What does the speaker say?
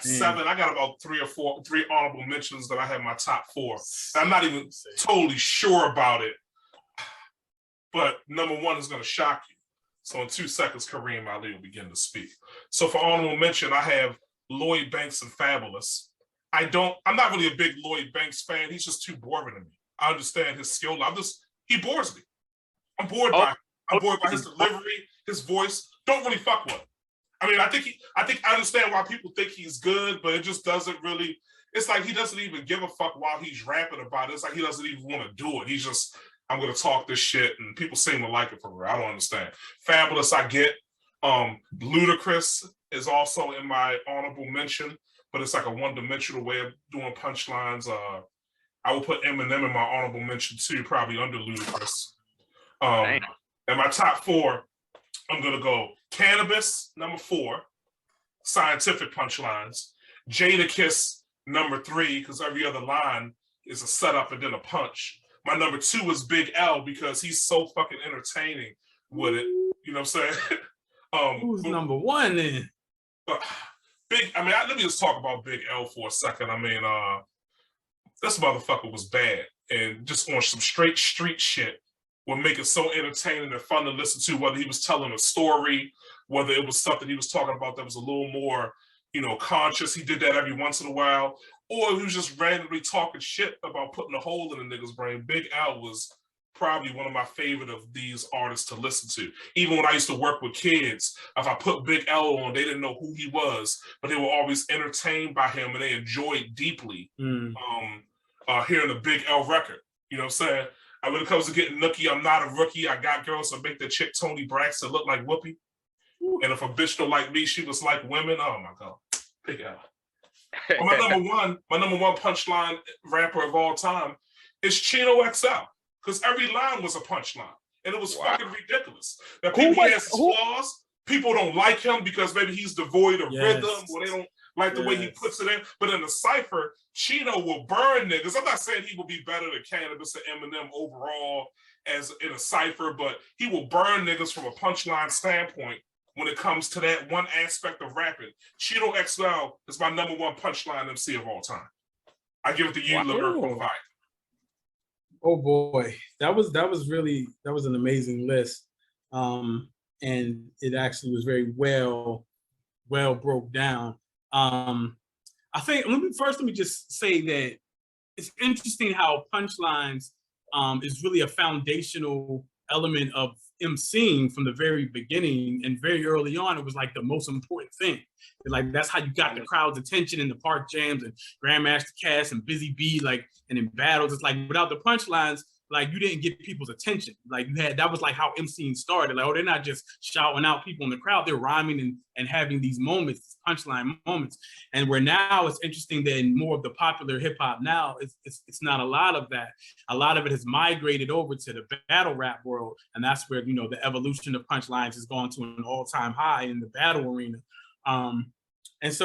got 7. I got about 3 honorable mentions that I have my top 4. I'm not even totally sure about it, but number 1 is going to shock you. So in 2 seconds, Kareem Ali will begin to speak. So for honorable mention, I have Lloyd Banks and Fabolous. I'm not really a big Lloyd Banks fan. He's just too boring to me. I understand his skill. He bores me. I'm bored by him. I'm bored by his delivery, his voice. Don't really fuck with him. I mean, I understand why people think he's good, but it just doesn't really. It's like he doesn't even give a fuck while he's rapping about it. It's like he doesn't even want to do it. He's just, I'm gonna talk this shit, and people seem to like it for real. I don't understand. Fabolous, I get. Ludacris is also in my honorable mention, but it's like a one-dimensional way of doing punchlines. I will put Eminem in my honorable mention too, probably under Ludacris. And my top 4, I'm gonna go Canibus, number 4, scientific punchlines. Jadakiss, number 3, because every other line is a setup and then a punch. My number 2 is Big L because he's so fucking entertaining with it. You know what I'm saying? Who's number 1 then? Let me just talk about Big L for a second. I mean, this motherfucker was bad, and just on some straight street shit would make it so entertaining and fun to listen to, whether he was telling a story, whether it was something he was talking about that was a little more, conscious. He did that every once in a while, or he was just randomly talking shit about putting a hole in a nigga's brain. Big L was probably one of my favorite of these artists to listen to. Even when I used to work with kids, if I put Big L on, they didn't know who he was, but they were always entertained by him and they enjoyed deeply hearing a Big L record. You know what I'm saying? And when it comes to getting nookie, I'm not a rookie. I got girls that make the chick Tony Braxton look like Whoopi. And if a bitch don't like me, she was like women. Oh my God, Big L. My number one punchline rapper of all time is Chino XL. Because every line was a punchline. And it was fucking ridiculous. Now, he has his flaws. People don't like him because maybe he's devoid of rhythm, or they don't like the way he puts it in. But in the cypher, Chino will burn niggas. I'm not saying he will be better than Canibus and Eminem overall as in a cypher, but he will burn niggas from a punchline standpoint when it comes to that one aspect of rapping. Chino XL is my number 1 punchline MC of all time. I give it to you, Lyrical Fight. Oh boy, that was an amazing list, and it actually was very well broke down. I think let me just say that it's interesting how punchlines is really a foundational element of emceeing from the very beginning, and very early on it was like the most important thing. Like that's how you got the crowd's attention in the park jams and Grandmaster Cass and Busy B, and in battles. It's like without the punchlines, like you didn't get people's attention. Like that was like how emceeing started. Like, they're not just shouting out people in the crowd, they're rhyming and having these moments, punchline moments. And where now it's interesting that in more of the popular hip hop now, it's not a lot of that. A lot of it has migrated over to the battle rap world. And that's where, the evolution of punchlines has gone to an all-time high in the battle arena. And so